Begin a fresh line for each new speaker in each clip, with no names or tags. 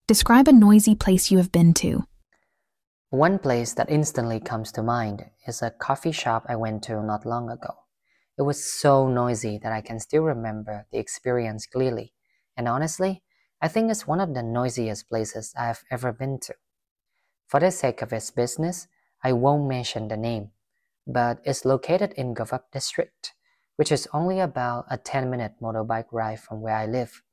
Describe a noisy place you have been to.
One place that instantly comes to mind is a coffee shop I went to not long ago. It was so noisy that I can still remember the experience clearly, and honestly, I think it's one of the noisiest places I have ever been to. For the sake of its business, I won't mention the name, but it's located in Govap district, which is only about a 10-minute motorbike ride from where I live.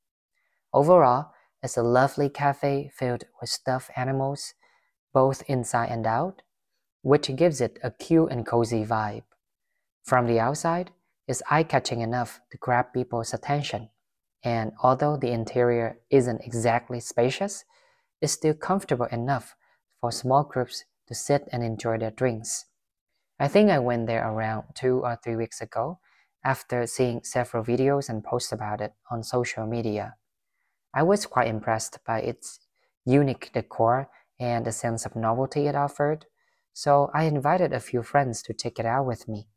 Overall, it's a lovely cafe filled with stuffed animals, both inside and out, which gives it a cute and cozy vibe. From the outside, it's eye-catching enough to grab people's attention, and although the interior isn't exactly spacious, it's still comfortable enough for small groups to sit and enjoy their drinks. I think I went there around 2 or 3 weeks ago after seeing several videos and posts about it on social media. I was quite impressed by its unique decor and the sense of novelty it offered, so I invited a few friends to check it out with me.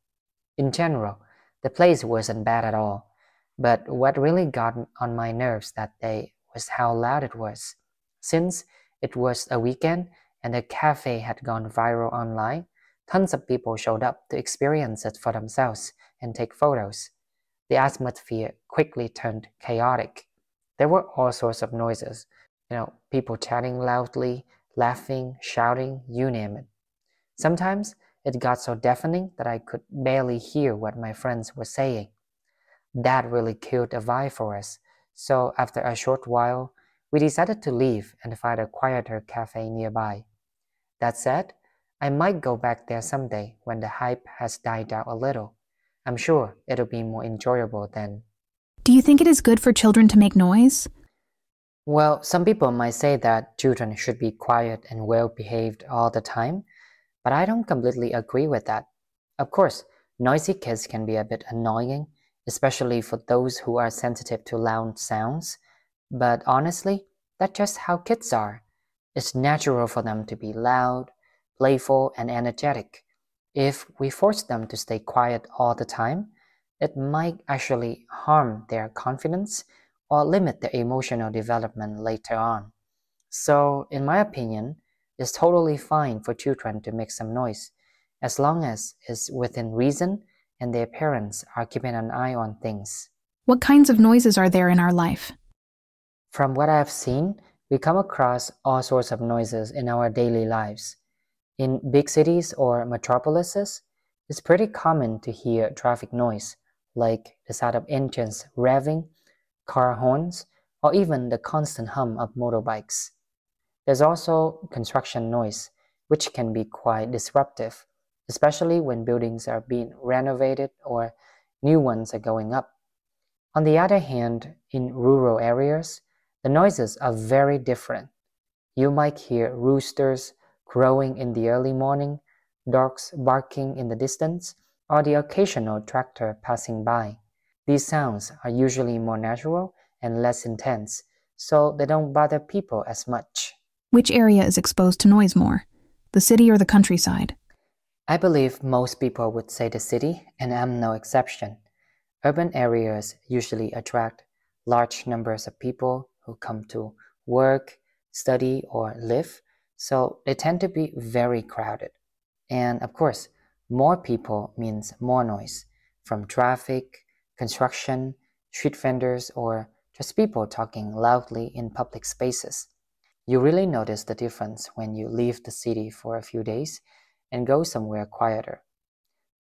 In general, the place wasn't bad at all, but what really got on my nerves that day was how loud it was. Since it was a weekend and the cafe had gone viral online, tons of people showed up to experience it for themselves and take photos. The atmosphere quickly turned chaotic. There were all sorts of noises, people chatting loudly, laughing, shouting, you name it. Sometimes it got so deafening that I could barely hear what my friends were saying. That really killed the vibe for us, so after a short while, we decided to leave and find a quieter cafe nearby. That said, I might go back there someday when the hype has died down a little. I'm sure it'll be more enjoyable then.
Do you think it is good for children to make noise?
Well, some people might say that children should be quiet and well behaved all the time, but I don't completely agree with that. Of course, noisy kids can be a bit annoying, especially for those who are sensitive to loud sounds, but honestly, that's just how kids are. It's natural for them to be loud, playful, and energetic. If we force them to stay quiet all the time, it might actually harm their confidence or limit their emotional development later on. So, in my opinion, it's totally fine for children to make some noise, as long as it's within reason and their parents are keeping an eye on things.
What kinds of noises are there in our life?
From what I've seen, we come across all sorts of noises in our daily lives. In big cities or metropolises, it's pretty common to hear traffic noise, like the sound of engines revving, car horns, or even the constant hum of motorbikes. There's also construction noise, which can be quite disruptive, especially when buildings are being renovated or new ones are going up. On the other hand, in rural areas, the noises are very different. You might hear roosters crowing in the early morning, dogs barking in the distance, or the occasional tractor passing by. These sounds are usually more natural and less intense, so they don't bother people as much.
Which area is exposed to noise more, the city or the countryside?
I believe most people would say the city, and I'm no exception. Urban areas usually attract large numbers of people who come to work, study, or live, so they tend to be very crowded. And of course, more people means more noise, from traffic, construction, street vendors, or just people talking loudly in public spaces. You really notice the difference when you leave the city for a few days and go somewhere quieter.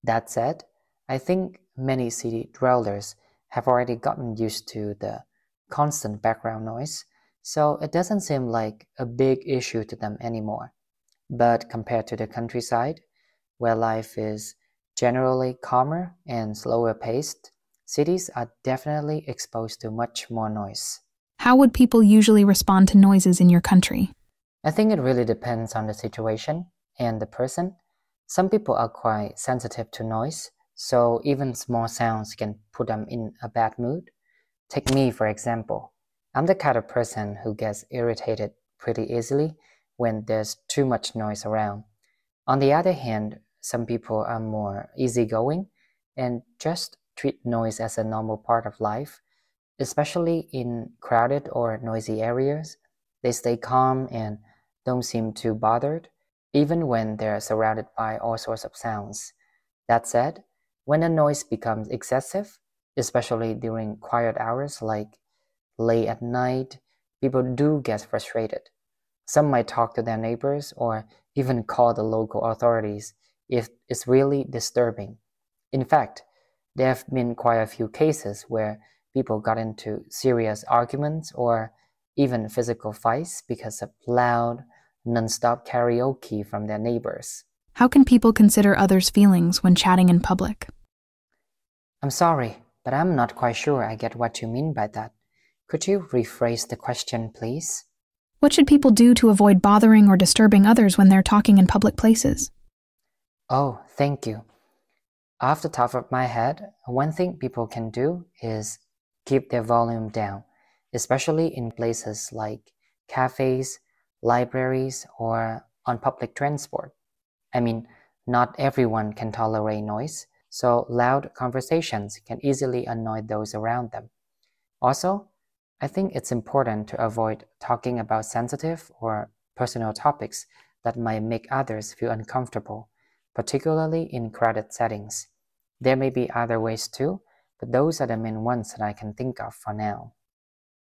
That said, I think many city dwellers have already gotten used to the constant background noise, so it doesn't seem like a big issue to them anymore. But compared to the countryside, where life is generally calmer and slower paced, cities are definitely exposed to much more noise.
How would people usually respond to noises in your country?
I think it really depends on the situation and the person. Some people are quite sensitive to noise, so even small sounds can put them in a bad mood. Take me, for example. I'm the kind of person who gets irritated pretty easily when there's too much noise around. On the other hand, some people are more easygoing and just treat noise as a normal part of life, especially in crowded or noisy areas. They stay calm and don't seem too bothered, even when they're surrounded by all sorts of sounds. That said, when a noise becomes excessive, especially during quiet hours like late at night, people do get frustrated. Some might talk to their neighbors or even call the local authorities if it's really disturbing. In fact, there have been quite a few cases where people got into serious arguments or even physical fights because of loud, non-stop karaoke from their neighbors.
How can people consider others' feelings when chatting in public?
I'm sorry, but I'm not quite sure I get what you mean by that. Could you rephrase the question, please?
What should people do to avoid bothering or disturbing others when they're talking in public places?
Oh, thank you. Off the top of my head, one thing people can do is keep their volume down, especially in places like cafes, libraries, or on public transport. I mean, not everyone can tolerate noise, so loud conversations can easily annoy those around them. Also, I think it's important to avoid talking about sensitive or personal topics that might make others feel uncomfortable, particularly in crowded settings. There may be other ways too, but those are the main ones that I can think of for now.